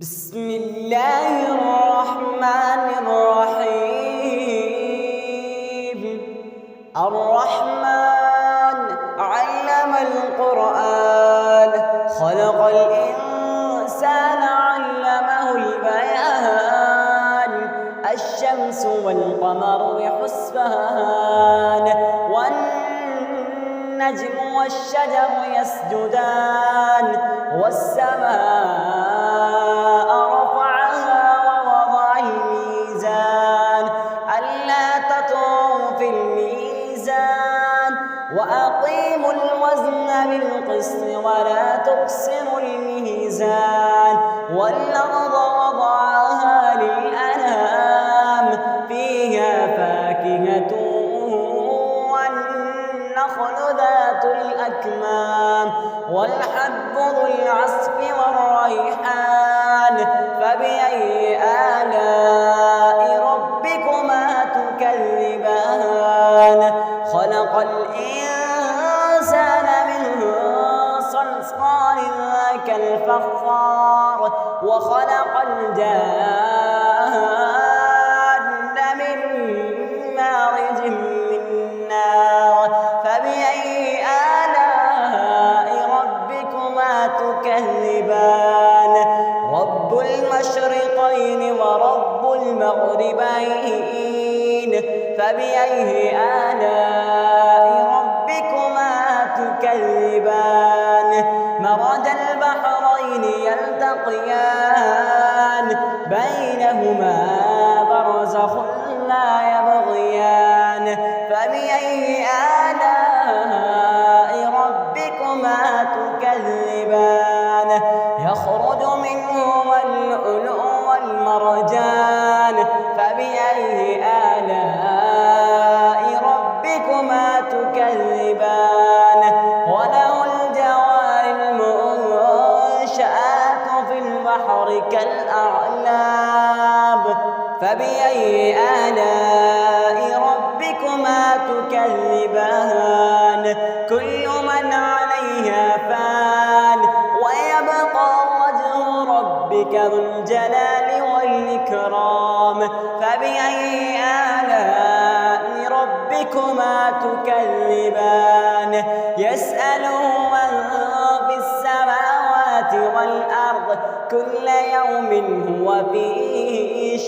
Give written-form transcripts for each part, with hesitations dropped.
بسم الله الرحمن الرحيم. الرحمن علم القرآن، خلق الإنسان علمه البيان. الشمس والقمر بحسبان، والنجم والشجر يسجدان. والسماء رفعها ووضع الميزان ألا تطغوا في الميزان، وأقيموا الوزن بالقسط ولا تخسروا الميزان. والأرض وضعها للأنام، فيها فاكهة والنخل ذات الأكمام، والحب ذو العصف والريحان. فبأي آلاء ربكما تكذبان؟ خلق الإنسان من صلصال كالفخار، وخلق الجان من مارج من نار. فبأي آلاء ربكما تكذبان؟ رب المشرقين ورب المغربين. فبأي آلاء ربكما تكذبان؟ مرج البحرين يلتقيان، بينهما برزخ لا يبغيان. فبأي آلاء ربكما تكذبان؟ يخرج منهما اللؤلؤ والمرجان. فبأي آلاء ربكما تكذبان؟ وله الجوار المنشآت في البحر كالأعلام. فبأي آلاء ربكما تكذبان؟ كل من عليها فان، ويبقى وجه ربك ذو الجلال والإكرام. فبأي آلاء ربكما تكذبان؟ يسأله من في السماوات والأرض، كل يوم هو في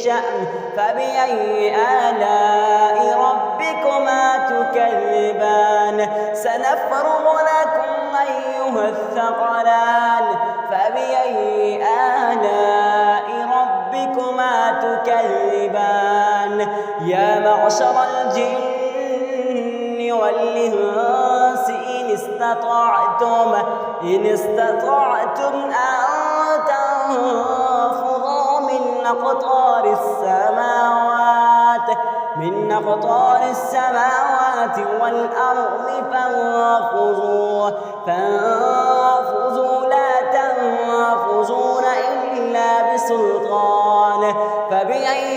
شأن. فبأي آلاء ربكما تكذبان؟ سنفرغ لكم أيها الثقلان. فبأي آلاء ربكما تكذبان؟ يا معشر الجن والإنس إن استطعتم أن تنفذوا من أقطار السماوات والأرض فانفذوا لا تنفذون إلا بسلطان. فبأي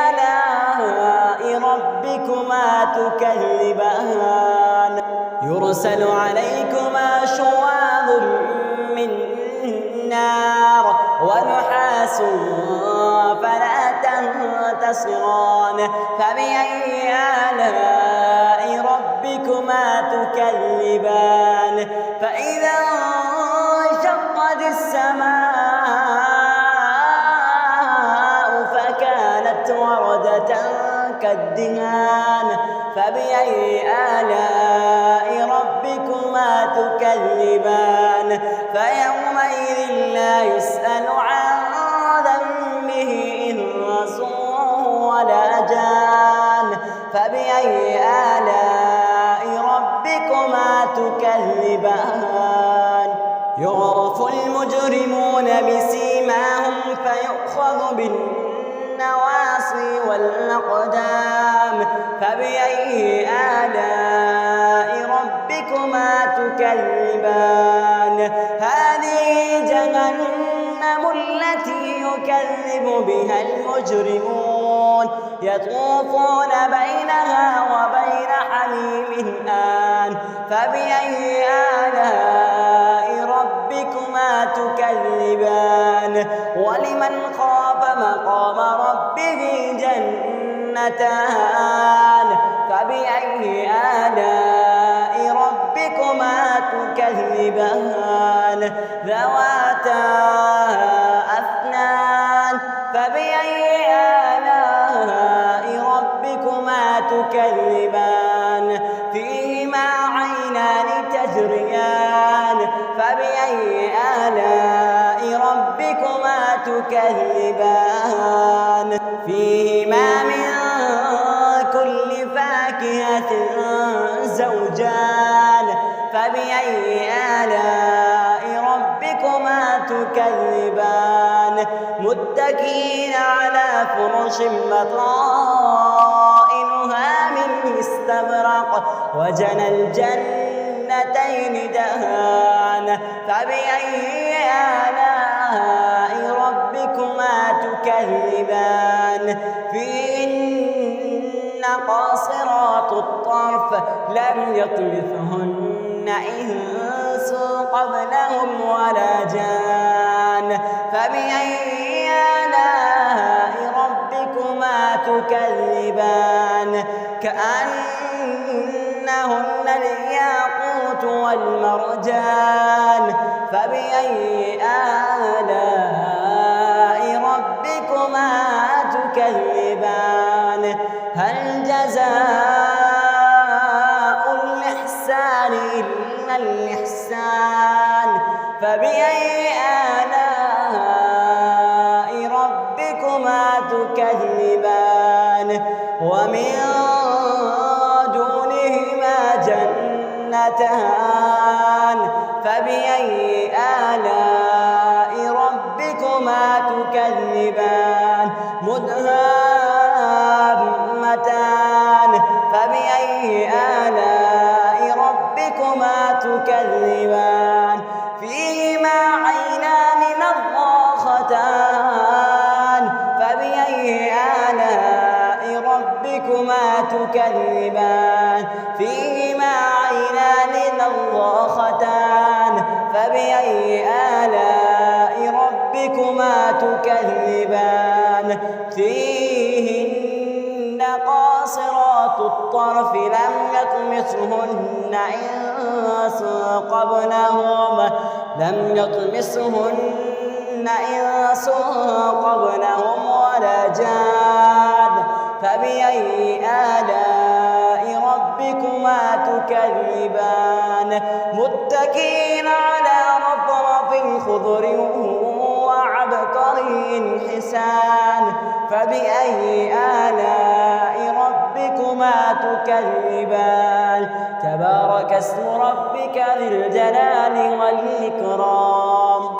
آلاء ربكما تكذبان؟ يرسل عليكما شواظ من نار ونحاس فلا تنتصران. فبأي آلاء ربكما تكذبان؟ فإذا انشقت السماء فكانت وردة كالدهان. فبأي آلاء ربكما تكذبان؟ فيومئذ لا يسأل عن ذنبه إنس ولا جان. فبأي آلاء ربكما تكذبان؟ يعرف المجرمون بسيماهم فيؤخذ بالنواصي والأقدام. فبأي آلاء ربكما تكذبان؟ هذه جهنم التي يكذب بها المجرمون، يطوفون بينها وبين حميم آن. فبأي آلاء ربكما ربكما تكذبان ولمن خاف مقام ربه جنتان فبأي آلاء ربكما تكذبان ذواتا أفنان فبأي آلاء ربكما تكذبان فيهما عينان تجريان فبأي آلاء ربكما تكذبان فيهما من كل فاكهة زوجان فبأي آلاء ربكما تكذبان متكئين على فرش بطائنها من استبرق وجنى الجنتين دهان فبأي آلاء ربكما تكذبان فيهن قاصرات الطرف لم يطمثهن إنس قبلهم ولا جان فبأي آلاء ربكما تكذبان كأنهن الياقوت والمرجان فبأي آلاء ربكما تكذبان هل جزاء الإحسان إلا الإحسان فبأي آلاء ربكما تكذبان ومن دونهما جنتان فبأي آلاء ربكما تكذبان مدهامتان فبأي آلاء ربكما تكذبان فيهما عينان نضاختان فبأي آلاء ربكما تكذبان فيهما عينان نضاختان فبأي آلاء ربكما تكذبان فيهن قاصرات الطرف لم يطمثهن إنس قبلهم ولا جان فبأي آلاء ربكما تكذبان متكئين على رفرف خضر وعبقري حسان فبأي آلاء ربكما تكذبان تبارك اسم ربك ذي الجلال والإكرام